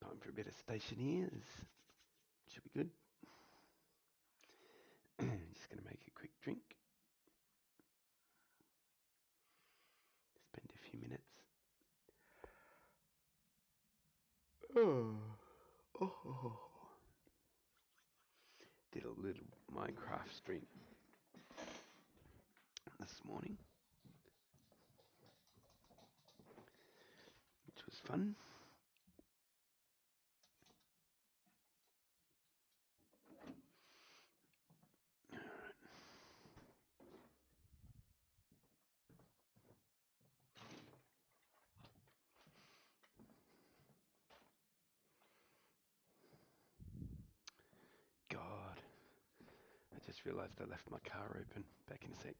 Time for a bit of Stationeers. Should be good. Just going to make a quick drink. Spend a few minutes. Oh. Did a little Minecraft stream this morning, which was fun. God, I just realised I left my car open. Back in a sec.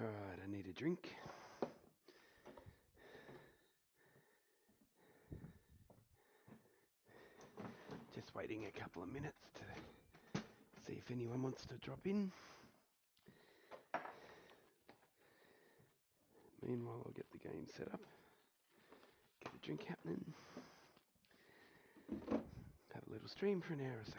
Alright, I need a drink. Just waiting a couple of minutes to see if anyone wants to drop in. Meanwhile, I'll get the game set up. Get a drink happening. Have a little stream for an hour or so.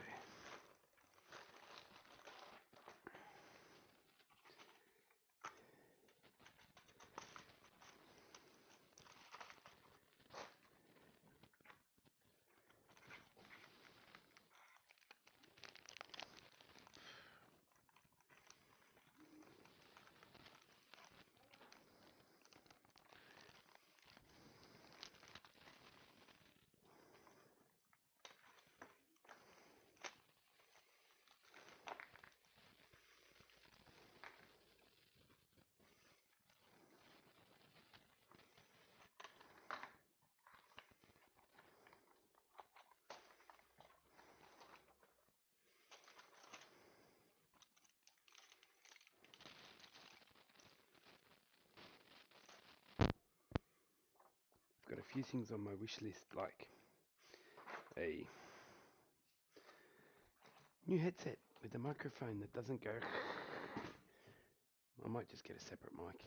I've got a few things on my wish list, like a new headset with a microphone that doesn't go. I might just get a separate mic.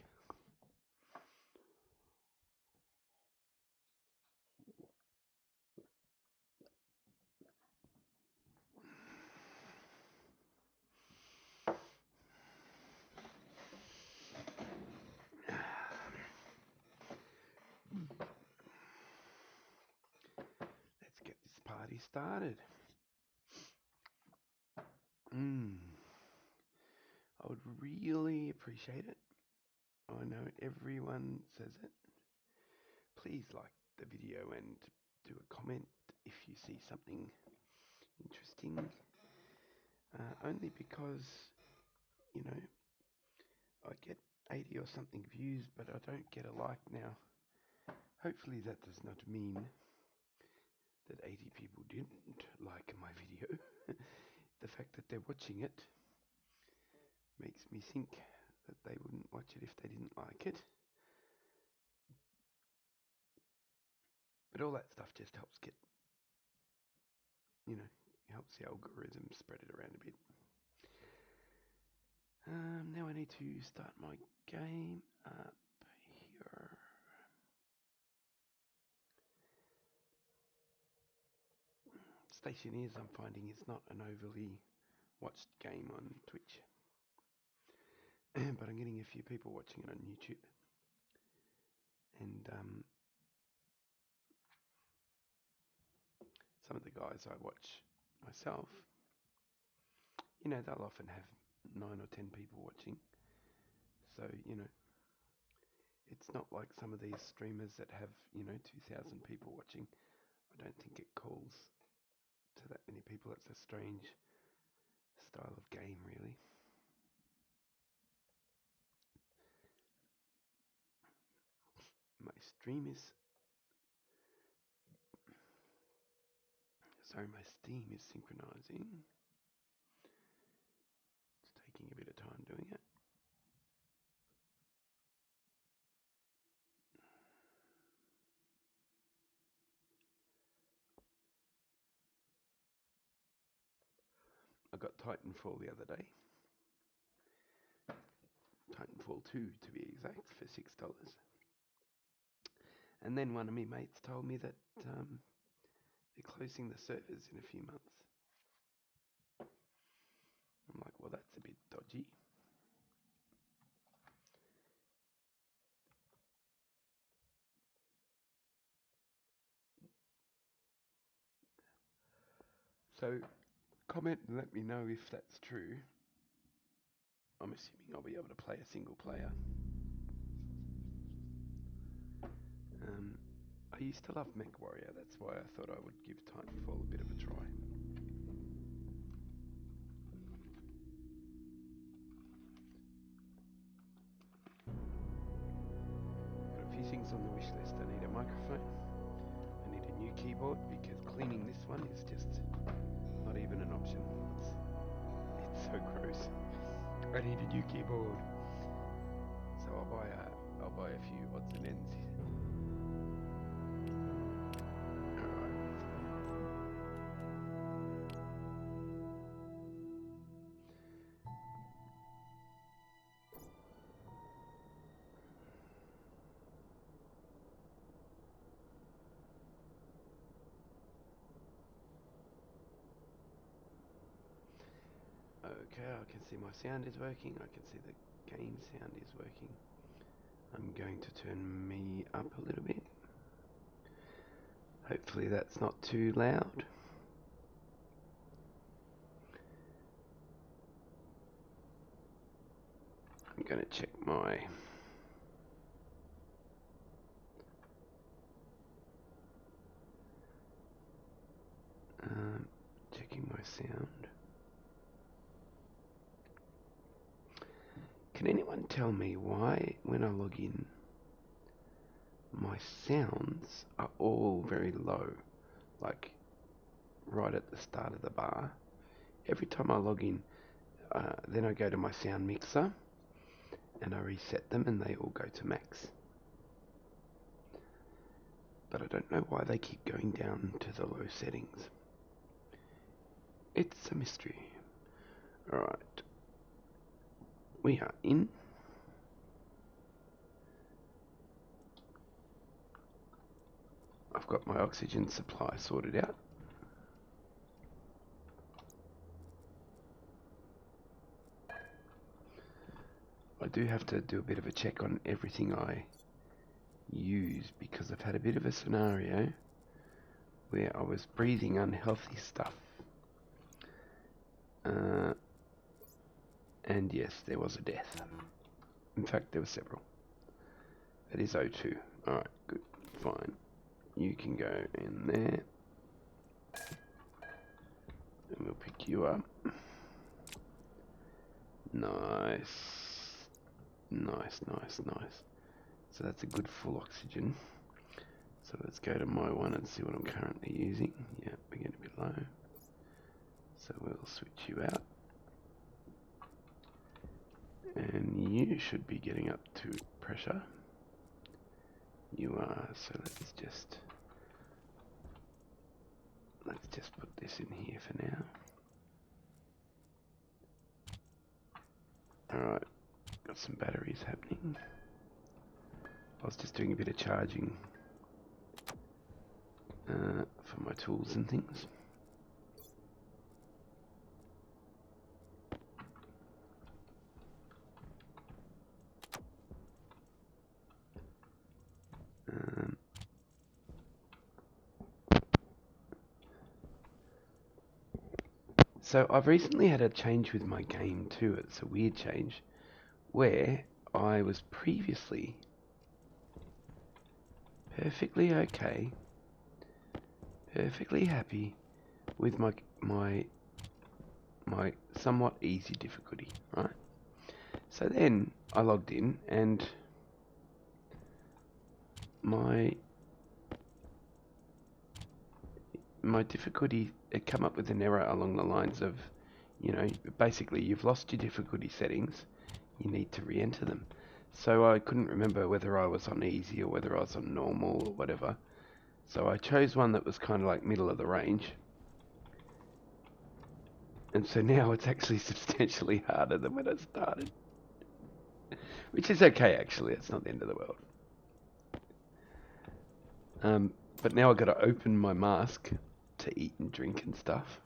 Let's get this party started. I would really appreciate it. I know everyone says it. Please like the video and do a comment if you see something interesting. only because, you know, I get 80 or something views, but I don't get a like now. Hopefully that does not mean that 80 people didn't like my video. The fact that they're watching it makes me think that they wouldn't watch it if they didn't like it. But all that stuff just helps get, helps the algorithm spread it around a bit. Now I need to start my game up here. Stationeers, I'm finding, is not an overly watched game on Twitch. But I'm getting a few people watching it on YouTube. And some of the guys I watch myself, they'll often have 9 or 10 people watching. So, it's not like some of these streamers that have, 2,000 people watching. I don't think it calls to that many people. It's a strange style of game, really. My Steam is synchronizing. It's taking a bit of time doing it. I got Titanfall the other day. Titanfall 2 to be exact, for $6. And then one of my mates told me that they're closing the servers in a few months. I'm like, well, that's a bit dodgy. So comment and let me know if that's true. I'm assuming I'll be able to play a single player. I used to love MechWarrior, that's why I thought I would give Titanfall a bit of a try. Got a few things on the wish list. I need a microphone. I need a new keyboard because cleaning this one is just not even an option. It's so gross. I need a new keyboard. So I'll buy a few odds and ends. Okay, I can see my sound is working. I can see the game sound is working. I'm going to turn me up a little bit. Hopefully that's not too loud. I'm going to check my checking my sound. Can anyone tell me why when I log in my sounds are all very low, like right at the start of the bar? Every time I log in, then I go to my sound mixer and I reset them and they all go to max. But I don't know why they keep going down to the low settings. It's a mystery. Alright. We are in. I've got my oxygen supply sorted out. I do have to do a bit of a check on everything I use because I've had a bit of a scenario where I was breathing unhealthy stuff. And yes, there was a death. In fact, there were several. That is O2. Alright, good. Fine. You can go in there. And we'll pick you up. Nice. Nice, nice, nice. So that's a good full oxygen. So let's go to my one and see what I'm currently using. Yeah, we're going to be low. So we'll switch you out. And you should be getting up to pressure. You are, so let's just put this in here for now. Alright, got some batteries happening. I was just doing a bit of charging for my tools and things. So I've recently had a change with my game too. It's a weird change where I was previously perfectly okay, perfectly happy with my somewhat easy difficulty, right? So then I logged in and my difficulty, it come up with an error along the lines of, you know, basically you've lost your difficulty settings, you need to re-enter them. So I couldn't remember whether I was on easy or whether I was on normal or whatever. So I chose one that was kind of like middle of the range. And so now it's actually substantially harder than when I started. Which is okay, actually. It's not the end of the world. But now I've got to open my mask to eat and drink and stuff.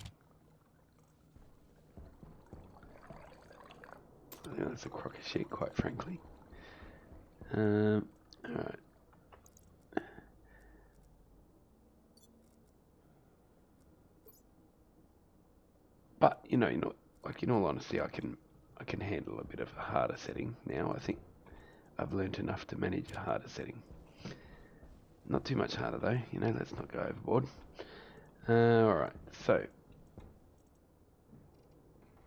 I think that's a crock of shit, quite frankly. Alright. But, you know, like in all honesty, I can handle a bit of a harder setting now. I think I've learned enough to manage a harder setting. Not too much harder though, you know, let's not go overboard. Alright, so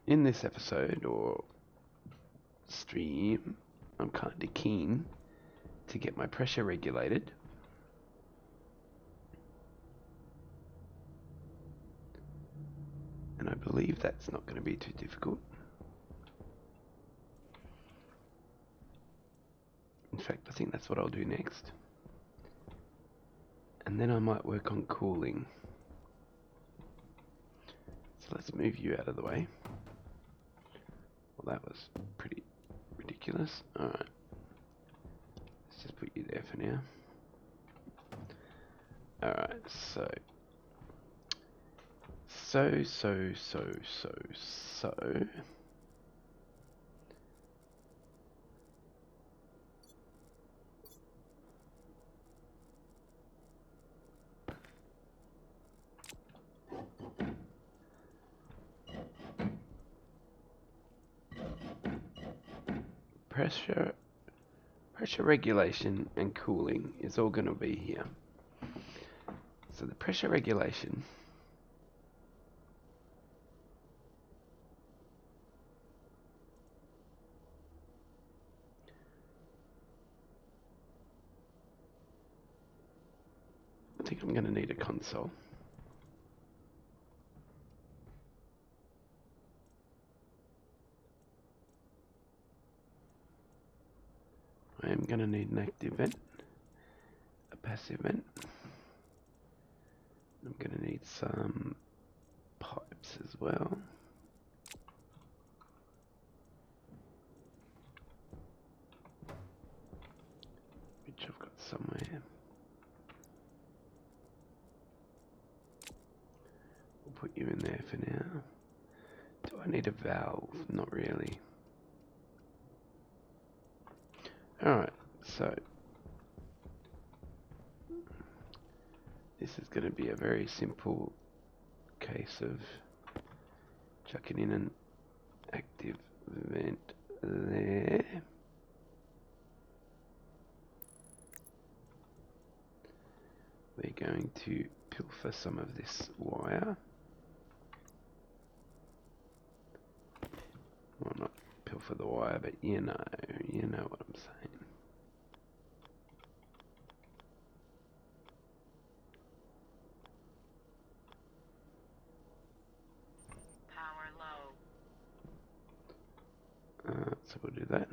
in this episode or stream, I'm kind of keen to get my pressure regulated. And I believe that's not going to be too difficult. In fact, I think that's what I'll do next. And then I might work on cooling. So let's move you out of the way. Well, that was pretty ridiculous. Alright. Let's just put you there for now. Alright, so. Pressure regulation and cooling is all going to be here. So the pressure regulation I think I'm going to need a console. I am going to need an active vent, a passive vent. I'm going to need some pipes as well. Which I've got somewhere. We'll put you in there for now. Do I need a valve? Not really. Alright, so this is going to be a very simple case of chucking in an active vent there. We're going to pilfer some of this wire. Well, not pilfer, for the wire, but you know what I'm saying. Power low. So we'll do that.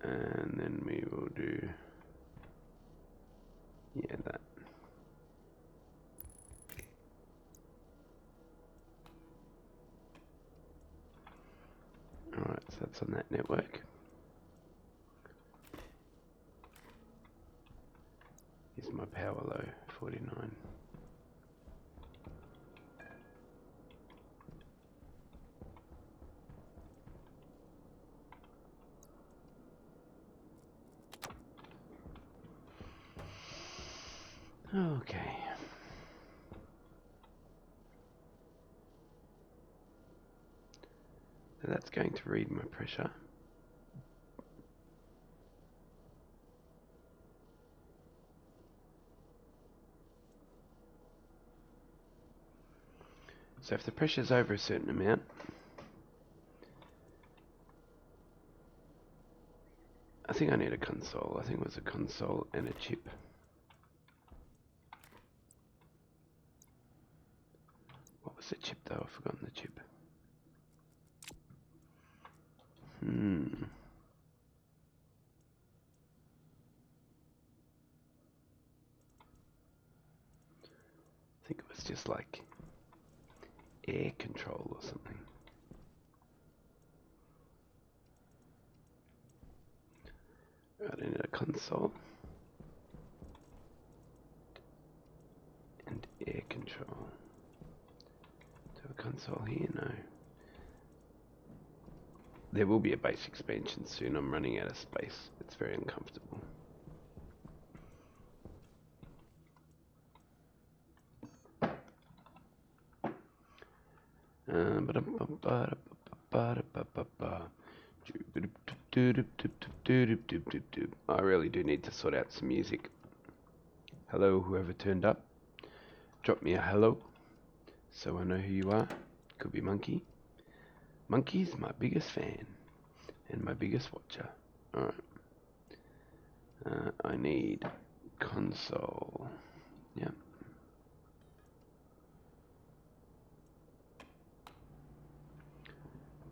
And then we will do, yeah, that. Alright, so that's on that network. Here's my power low, 49. Okay. So that's going to read my pressure. So if the pressure is over a certain amount, I think I need a console. I think it was a console and a chip. What was the chip though? I've forgotten the chip. I think it was just like air control or something. Right, I need a console and air control. Do I have a console here? No. There will be a base expansion soon. I'm running out of space. It's very uncomfortable. I really do need to sort out some music. Hello, whoever turned up. Drop me a hello so I know who you are. Could be Monkey. Monkey's my biggest fan and my biggest watcher. Alright. I need console. Yep.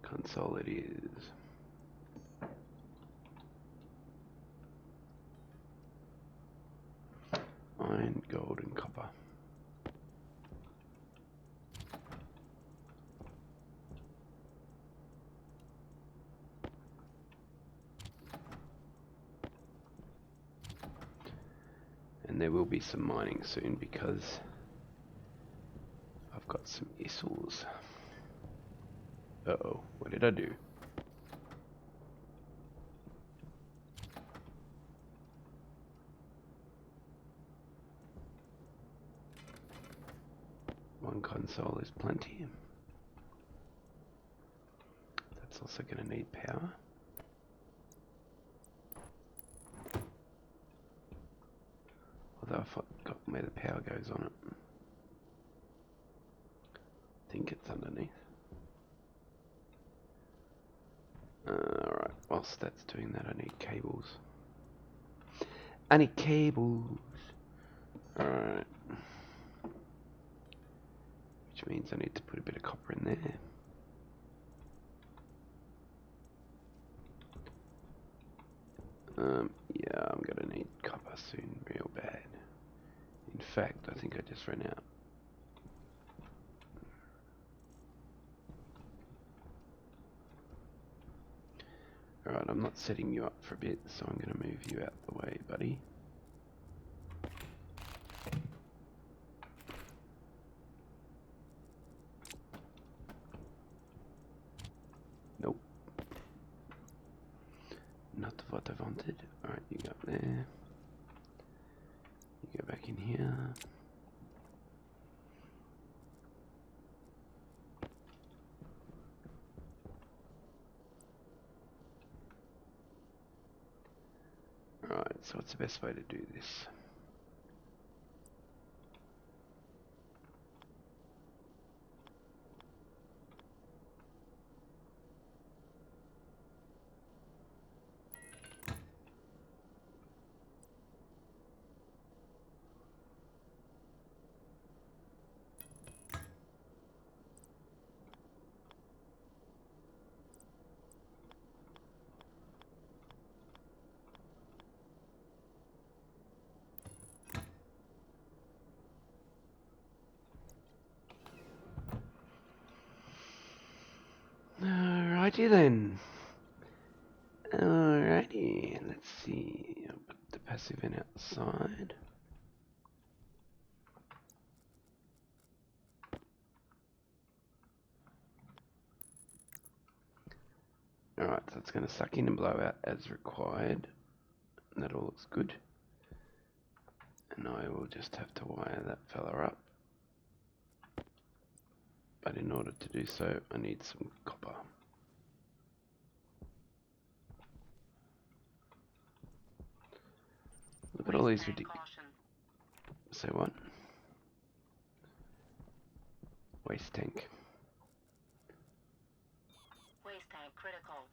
Console it is. Iron, gold, and copper. And there will be some mining soon because I've got some issues. Uh-oh, what did I do? One console is plenty. That's also going to need power. Although I've forgotten where the power goes on it. I think it's underneath. Alright, whilst that's doing that, I need cables. I need cables! Alright. Which means I need to put a bit of copper in there. Yeah, I'm gonna need copper soon, real bad. In fact, I think I just ran out. Alright, I'm not setting you up for a bit, so I'm gonna move you out the way, buddy. Nope. Not what I wanted. Alright, you go up there. You go back in here. Alright, so what's the best way to do this? Alrighty then. Alrighty, let's see. I'll put the passive in outside. Alright, so it's going to suck in and blow out as required. And that all looks good. And I will just have to wire that fella up. But in order to do so, I need some copper. Look at all these ridiculous... Say what? Waste tank. Waste tank critical.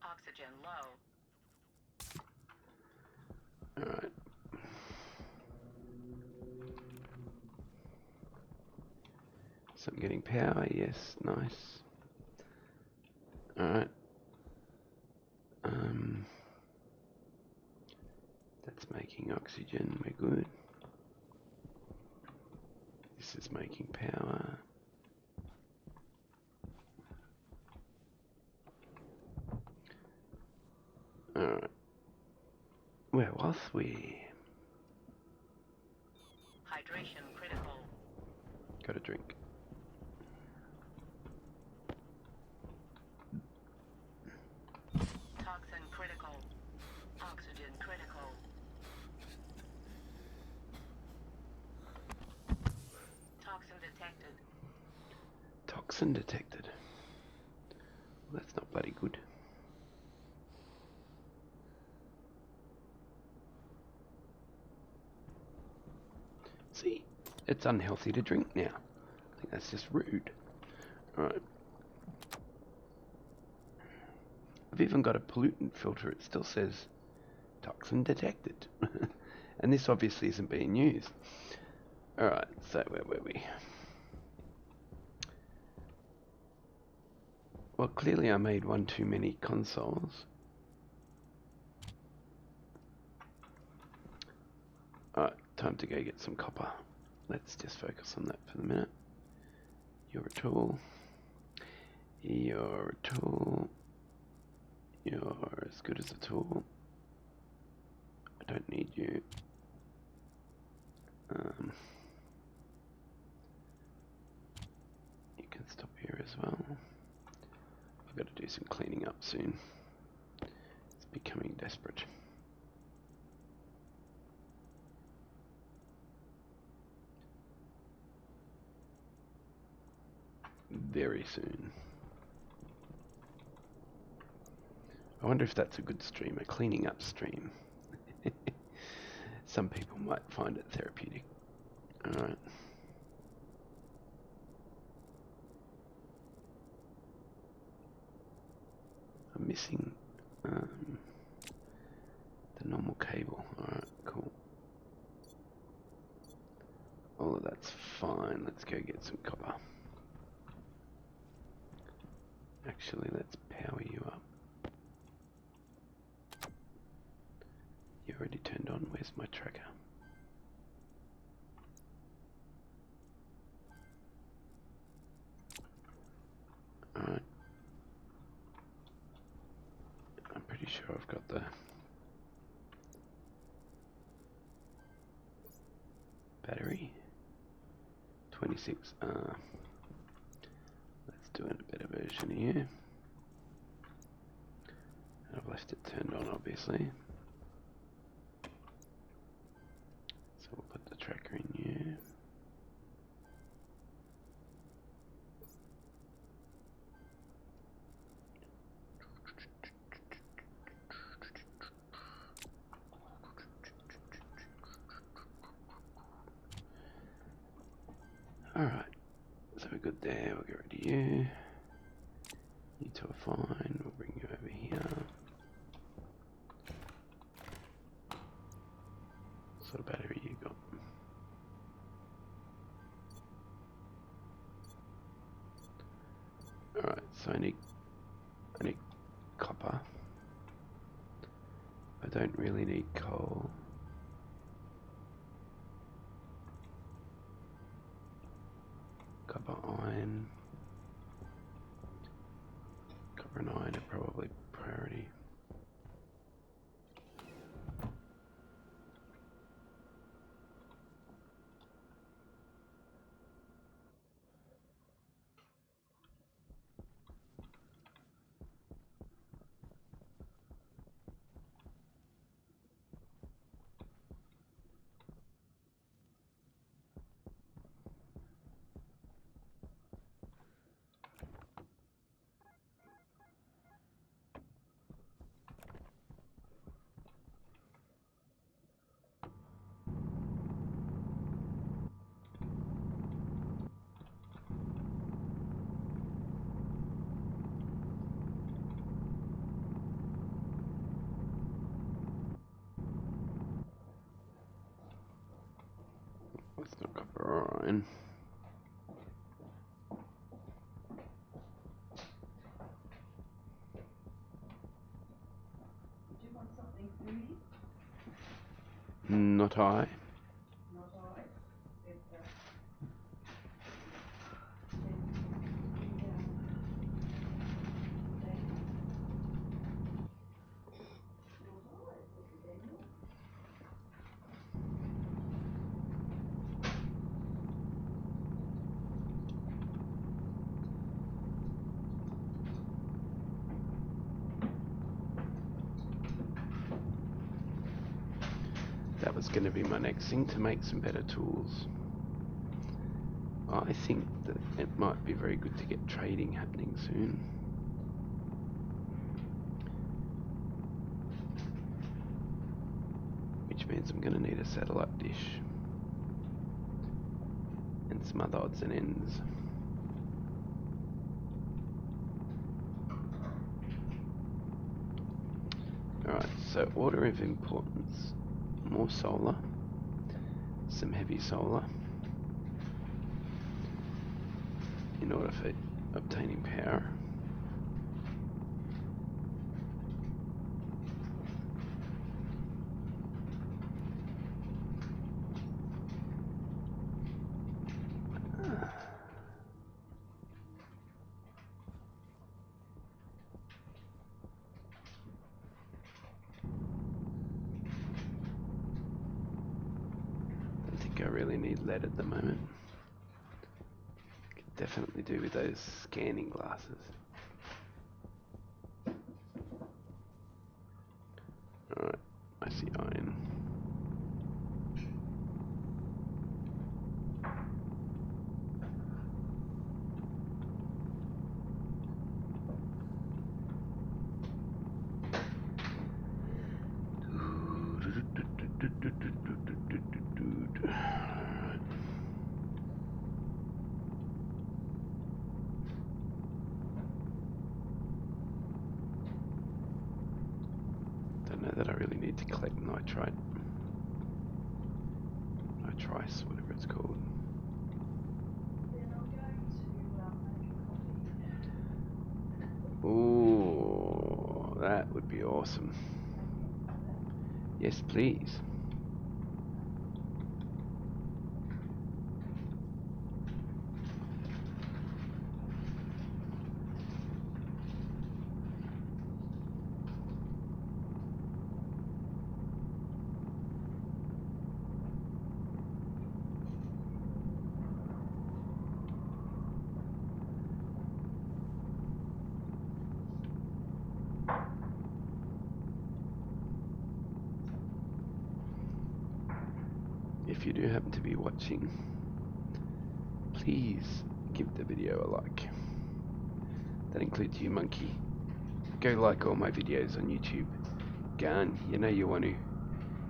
Oxygen low. Alright. So I'm getting power, yes, nice. Alright. That's making oxygen, we're good. This is making power. Alright. Where was we? Hydration critical. Got a drink. Toxin critical. Oxygen critical. Toxin detected. Toxin detected. Well, that's not bloody good. See, it's unhealthy to drink now. I think that's just rude. Alright. I've even got a pollutant filter. It still says toxin detected. And this obviously isn't being used. Alright, so where were we? Well, clearly I made one too many consoles. Alright, time to go get some copper. Let's just focus on that for the minute. You're a tool. You're a tool. You're as good as a tool. I don't need you. You can stop here as well. I've got to do some cleaning up soon. It's becoming desperate. Very soon. I wonder if that's a good stream, a cleaning up stream. Some people might find it therapeutic. Alright. I'm missing the normal cable. Alright, cool. All of that's fine. Let's go get some copper. Actually, let's power you up. You already turned on. Where's my tracker? Alright. I'm pretty sure I've got the battery. 26. Let's do a better version here. I've left it turned on, obviously. So we'll put the tracker in here. Alright, so we're good there. We'll get rid of you. You two are fine. We'll bring you over here. What sort of battery you got? Alright, so I need copper. I don't really need coal. Copper, iron. Copper and iron are probably priority. That's not copper or iron. Do you want something foodie? Not I. Not I. Said the Daniel. Not I, said the Daniel. That was going to be my next thing, to make some better tools. I think that it might be very good to get trading happening soon. Which means I'm going to need a satellite dish. And some other odds and ends. Alright, so order of importance. More solar. Some heavy solar. In order for obtaining power. Don't think I really need lead at the moment. Could definitely do with those scanning glasses. Alright, I see iron. Alright. Don't know that I really need to collect nitrite. Nitrice, whatever it's called. Then I'm going to make a coffee. Ooh, that would be awesome. Say yes to that. Yes, please. If you do happen to be watching, please give the video a like. That includes you, monkey. Go like all my videos on YouTube. Go on, you know you want to.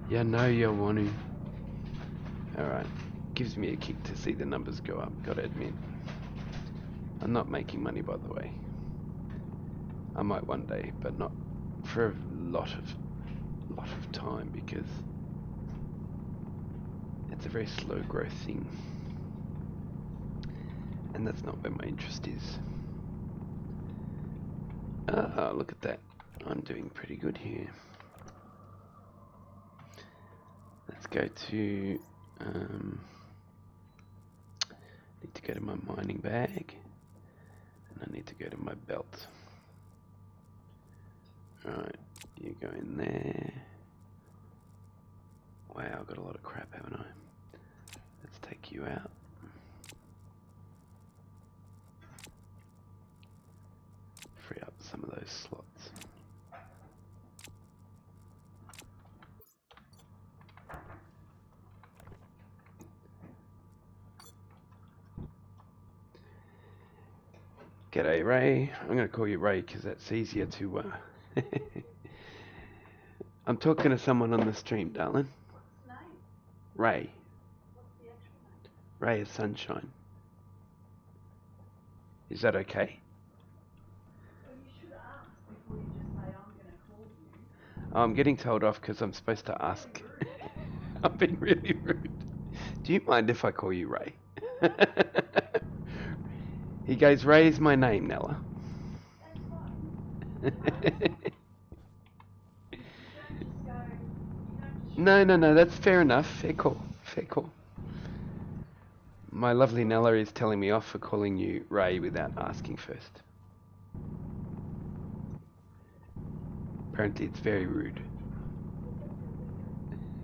You know you want to. Alright, gives me a kick to see the numbers go up, gotta admit. I'm not making money, by the way. I might one day, but not for a lot of time, because it's a very slow growth thing. And that's not where my interest is. Ah, look at that. I'm doing pretty good here. go to, need to go to my mining bag, and I need to go to my belt. Alright, you go in there. Wow, I've got a lot of crap, haven't I? Let's take you out. Free up some of those slots. G'day, Ray. I'm going to call you Ray because that's easier to... I'm talking to someone on the stream, darling. What's the name? Ray. What's the actual name? Ray of Sunshine. Is that okay? Well, you should ask before you just say, I'm going to call you. I'm getting told off because I'm supposed to ask. Really rude. I'm being really rude. Do you mind if I call you Ray? He goes, Ray's my name, Nella. That's fine. No, that's fine. You don't just go, you don't just No, that's fair enough. Fair call. Fair call. My lovely Nella is telling me off for calling you Ray without asking first. Apparently it's very rude.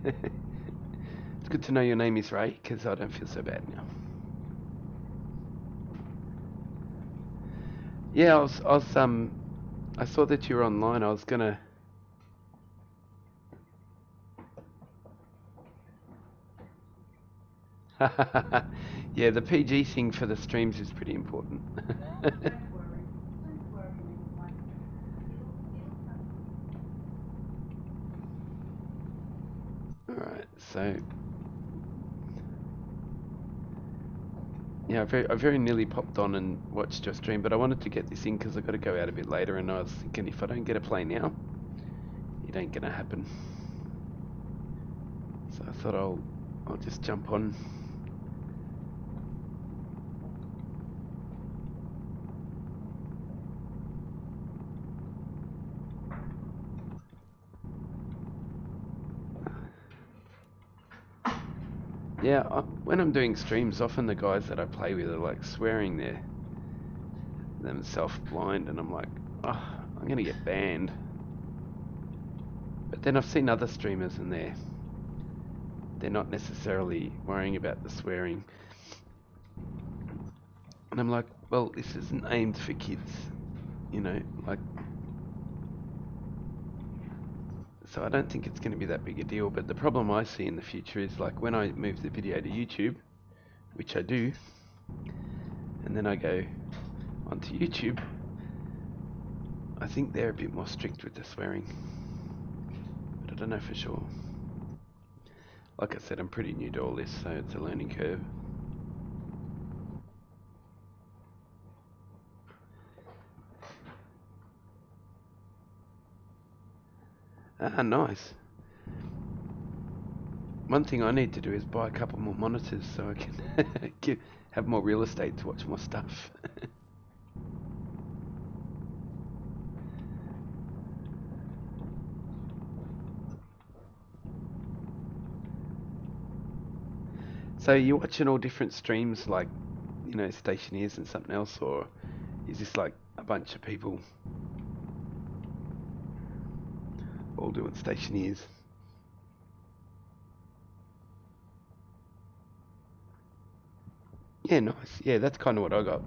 It's good to know your name is Ray, because I don't feel so bad now. Yeah, I saw that you were online. I was gonna... Yeah, the PG thing for the streams is pretty important. Don't worry. Don't worry, little one. It'll come good. Alright, so... Yeah, I very nearly popped on and watched your stream, but I wanted to get this in because I've got to go out a bit later, and I was thinking if I don't get a play now, it ain't gonna happen. So I thought I'll just jump on. Yeah, when I'm doing streams, often the guys that I play with are like swearing themselves blind, and I'm like, oh, I'm gonna get banned. But then I've seen other streamers, and they're not necessarily worrying about the swearing, and I'm like, well, this isn't aimed for kids, you know, like. So I don't think it's going to be that big a deal. But the problem I see in the future is like when I move the video to YouTube, which I do, and then I go onto YouTube, I think they're a bit more strict with the swearing. But I don't know for sure. Like I said, I'm pretty new to all this, so it's a learning curve. Ah, nice. One thing I need to do is buy a couple more monitors so I can have more real estate to watch more stuff. So you're watching all different streams like, you know, Stationeers and something else, or is this like a bunch of people all doing Stationeers? Yeah, nice. Yeah, that's kind of what I got.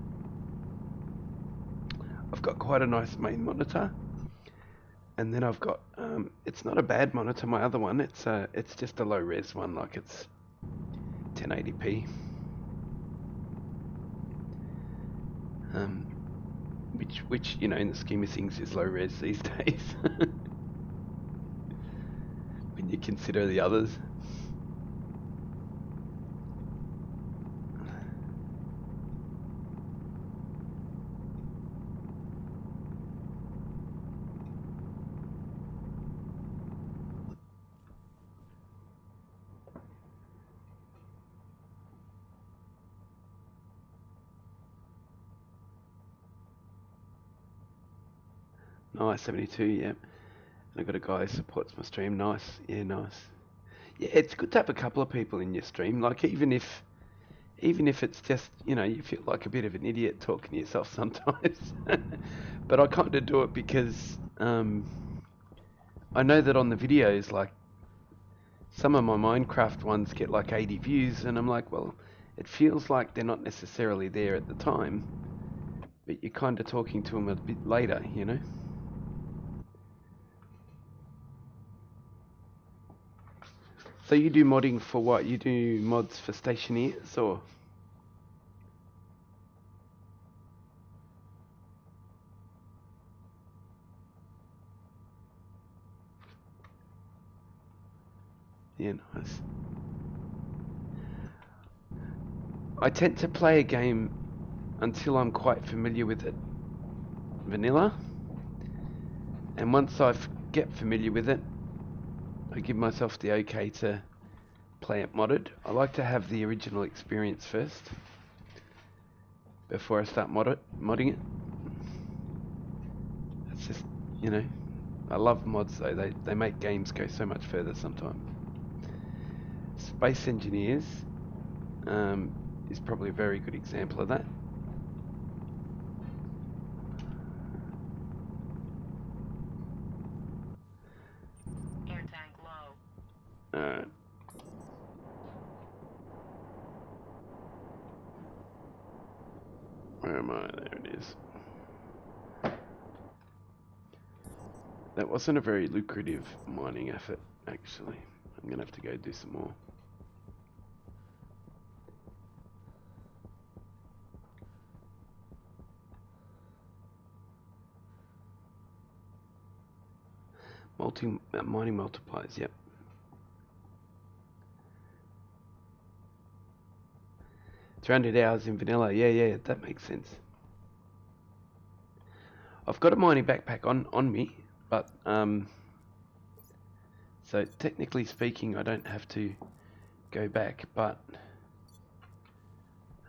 I've got quite a nice main monitor, and then I've got it's not a bad monitor. My other one, it's just a low res one, like it's 1080p, which you know in the scheme of things is low res these days when you consider the others. Nice 72, yeah. And I've got a guy who supports my stream. Nice, yeah, nice. Yeah, it's good to have a couple of people in your stream. Like even if it's just, you feel like a bit of an idiot talking to yourself sometimes. But I kind of do it because I know that on the videos, like some of my Minecraft ones get like 80 views, and I'm like, well, it feels like they're not necessarily there at the time, but you're kind of talking to them a bit later. So you do modding for what? You do mods for Stationeers, or? Yeah, nice. I tend to play a game until I'm quite familiar with it, vanilla, and once I get familiar with it, I give myself the okay to play it modded. I like to have the original experience first before I start modding it. It's just, I love mods though. They make games go so much further sometimes. Space Engineers is probably a very good example of that. Air tank low. Alright. Where am I? There it is. That wasn't a very lucrative mining effort, actually. I'm going to have to go do some more. Mining multipliers, yep. 300 hours in vanilla, yeah, that makes sense. I've got a mining backpack on me, but so technically speaking, I don't have to go back, but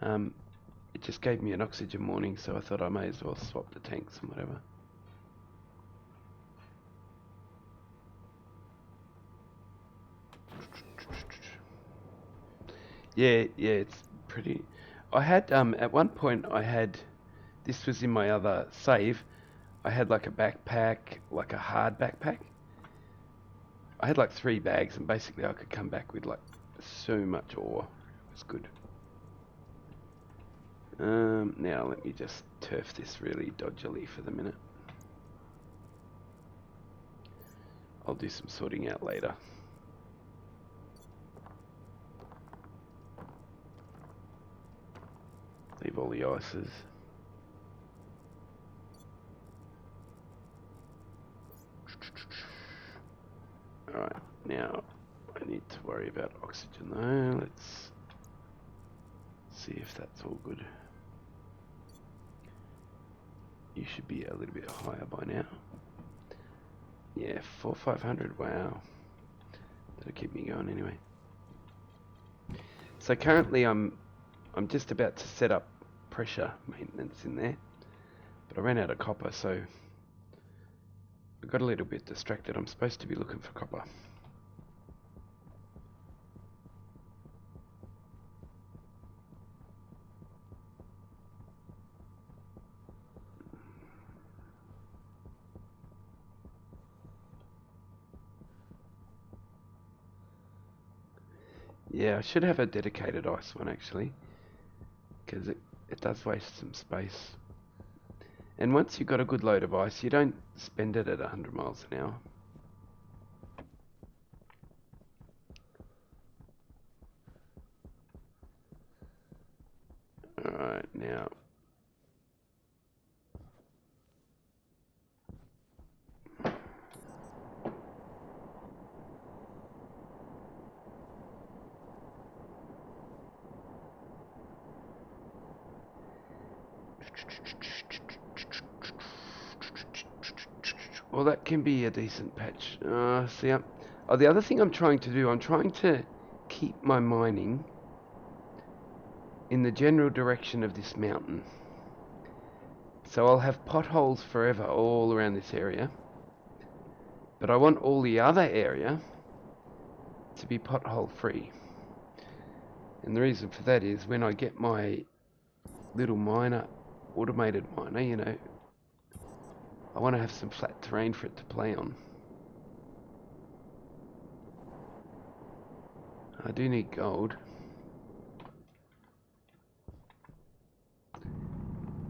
it just gave me an oxygen warning, so I thought I may as well swap the tanks and whatever. Yeah, it's pretty. I had at one point this was in my other save. I had like a backpack, like a hard backpack. I had like 3 bags, and basically I could come back with like so much ore. It was good. Now let me just turf this really dodgily for the minute. I'll do some sorting out later. Leave all the ices. Alright, now I need to worry about oxygen though. Let's see if that's all good. You should be a little bit higher by now. Yeah, 500, wow. That'll keep me going anyway. So currently I'm just about to set up pressure maintenance in there, but I ran out of copper, so I got a little bit distracted. I'm supposed to be looking for copper. Yeah, I should have a dedicated ice one actually, because it does waste some space. And once you've got a good load of ice, you don't spend it at 100 miles an hour. Alright, now. Well, that can be a decent patch. See, the other thing I'm trying to do, I'm trying to keep my mining in the general direction of this mountain. So I'll have potholes forever all around this area. But I want all the other area to be pothole free. And the reason for that is when I get my little miner, automated miner, you know, I want to have some flat terrain for it to play on. I do need gold.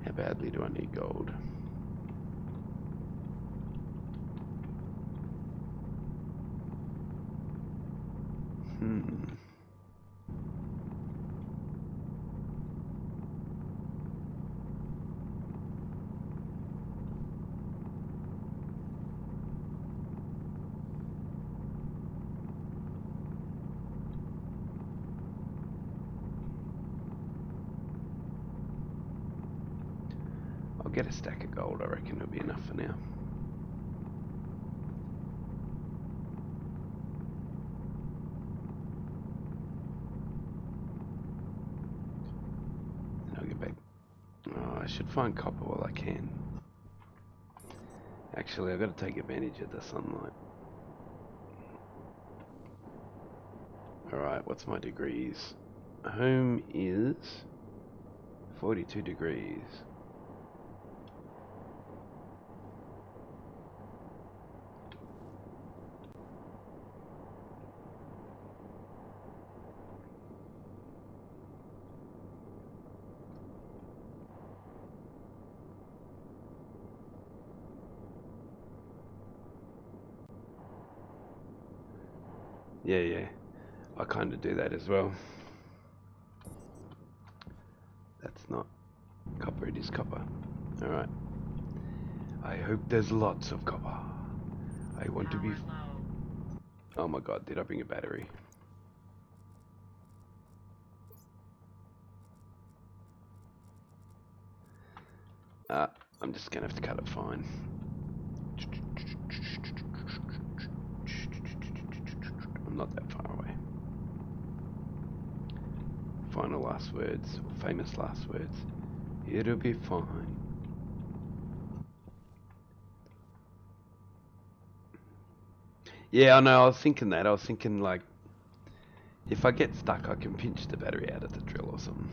How badly do I need gold? I'll get a stack of gold, I reckon it'll be enough for now. And I'll get back. Oh, I should find copper while I can. Actually, I've got to take advantage of the sunlight. Alright, what's my degrees? Home is 42 degrees. Yeah, I kind of do that as well. That's not copper, it is copper. Alright. I hope there's lots of copper. I want to be... Oh my god, did I bring a battery? I'm just gonna have to cut it fine. I'm not that far away. Final last words, or famous last words. It'll be fine. Yeah, I know, I was thinking that. I was thinking, like, if I get stuck, I can pinch the battery out of the drill or something.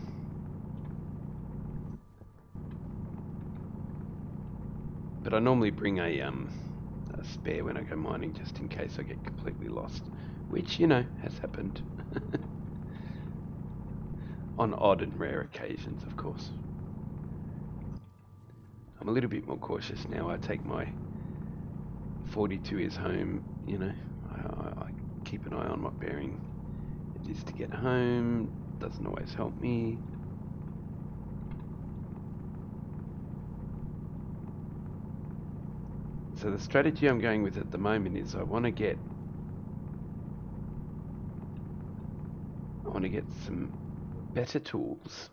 But I normally bring a spare when I go mining, just in case I get completely lost. Which, you know, has happened. On odd and rare occasions, of course. I'm a little bit more cautious now. I take my 42 is home, you know. I keep an eye on what bearing it is to get home. Doesn't always help me. So the strategy I'm going with at the moment is I want to get some better tools.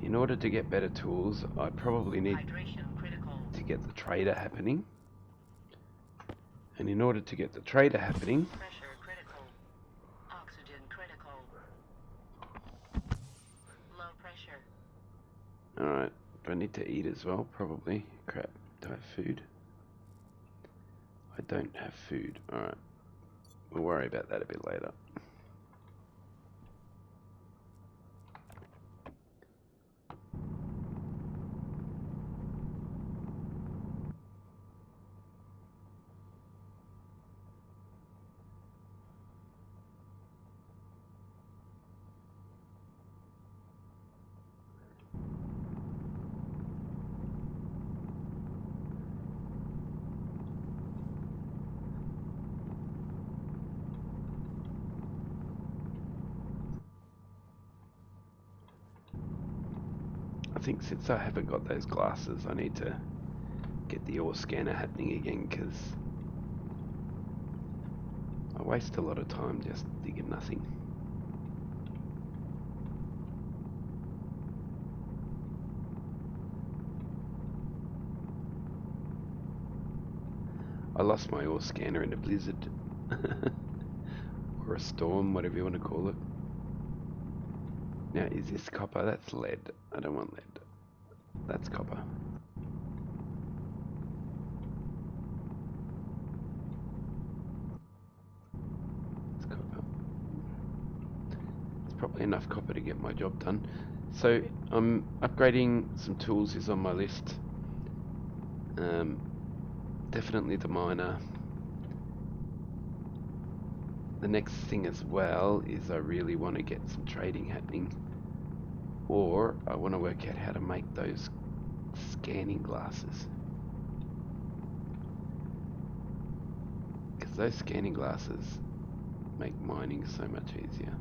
In order to get better tools, I probably need to get the trader happening. And in order to get the trader happening, Pressure critical. Oxygen critical. Low pressure. alright, do I need to eat as well? Probably. Crap, do I have food? I don't have food. Alright, we'll worry about that a bit later. I think since I haven't got those glasses, I need to get the ore scanner happening again, because I waste a lot of time just digging nothing. I lost my ore scanner in a blizzard. Or a storm, whatever you want to call it. Now, is this copper? That's lead. I don't want lead. That's copper. It's copper. probably enough copper to get my job done. So I'm upgrading some tools is on my list. Definitely the miner. The next thing as well is I really want to get some trading happening, or I want to work out how to make those scanning glasses, because those scanning glasses make mining so much easier.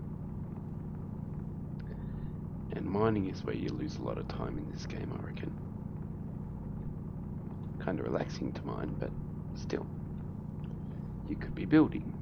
And mining is where you lose a lot of time in this game, I reckon. Kind of relaxing to mine, but still, you could be building.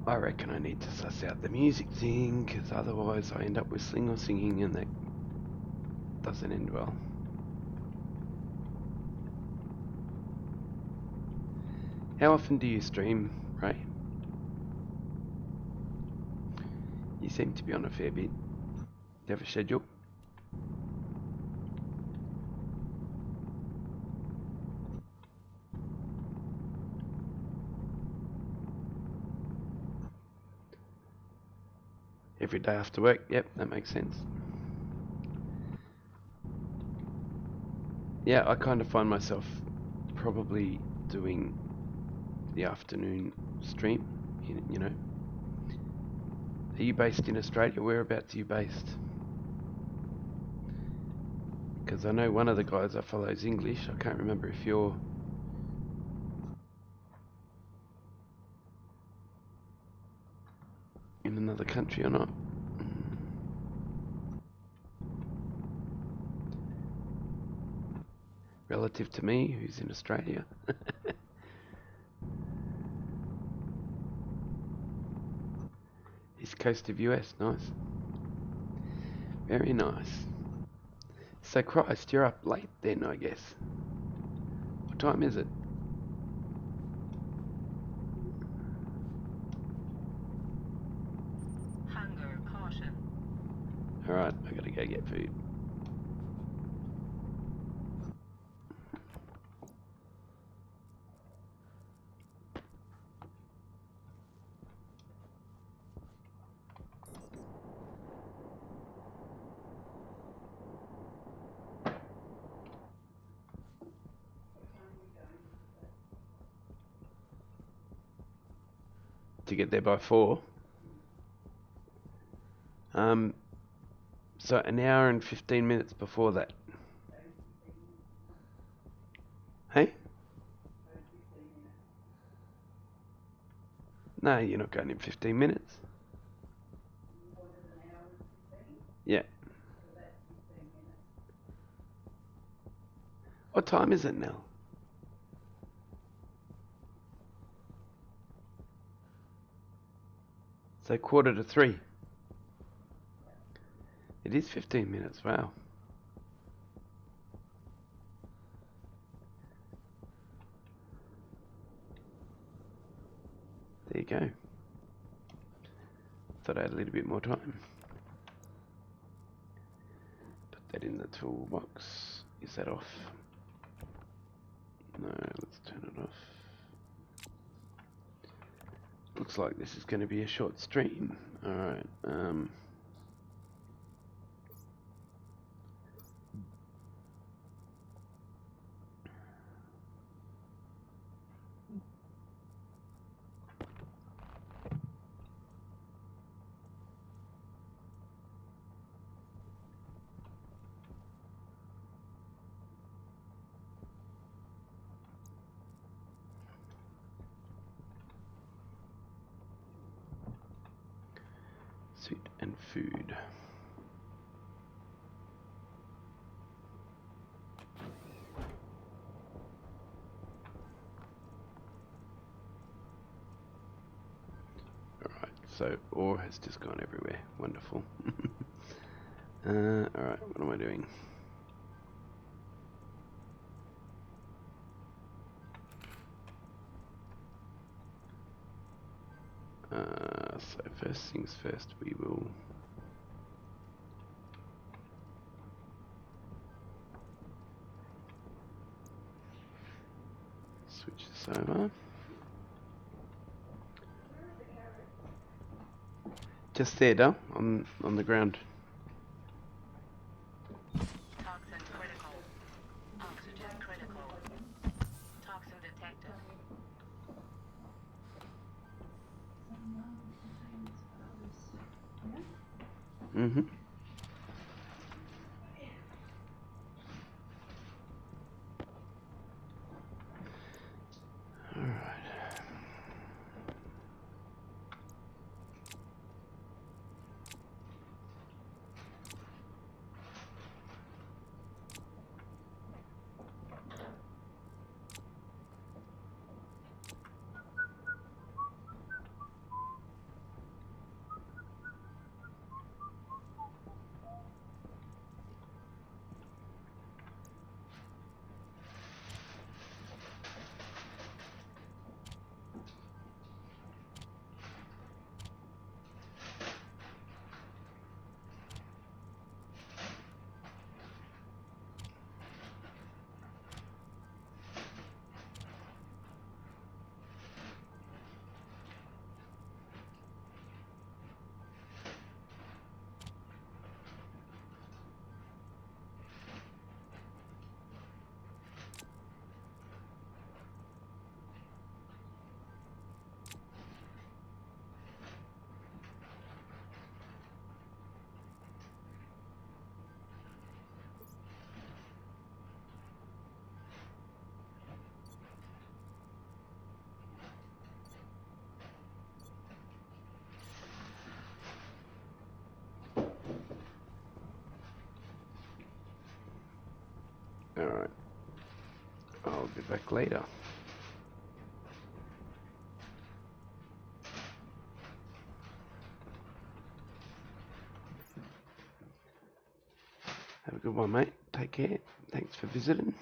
I reckon I need to suss out the music thing, because otherwise I end up whistling or singing, and that doesn't end well. How often do you stream, Ray? You seem to be on a fair bit. Do you have a schedule? Every day after work? Yep, that makes sense. Yeah, I kind of find myself probably doing the afternoon stream, you know. Are you based in Australia? Whereabouts are you based? Because I know one of the guys I follow is English. I can't remember if you're in another country or not. Relative to me, who's in Australia. East coast of US, nice. Very nice. So Christ, you're up late then, I guess. What time is it? Hunger caution. Alright, I gotta go get food. To get there by 4. So an hour and 15 minutes before that. Hey? No, you're not going in 15 minutes. Yeah. What time is it now? So 2:45. It is 15 minutes, wow. There you go. Thought I had a little bit more time. But that in the toolbox. Is that off? No, let's turn it off. Looks like this is going to be a short stream. Alright, suit and food. Alright, so ore has just gone everywhere. Wonderful. Alright, what am I doing? So first things first, we will switch this over. Just there, Dal, on the ground. Toxin critical. Oxygen critical. Toxin detected. Mm-hmm. Alright. Alright. I'll be back later. Have a good one, mate. Take care. Thanks for visiting.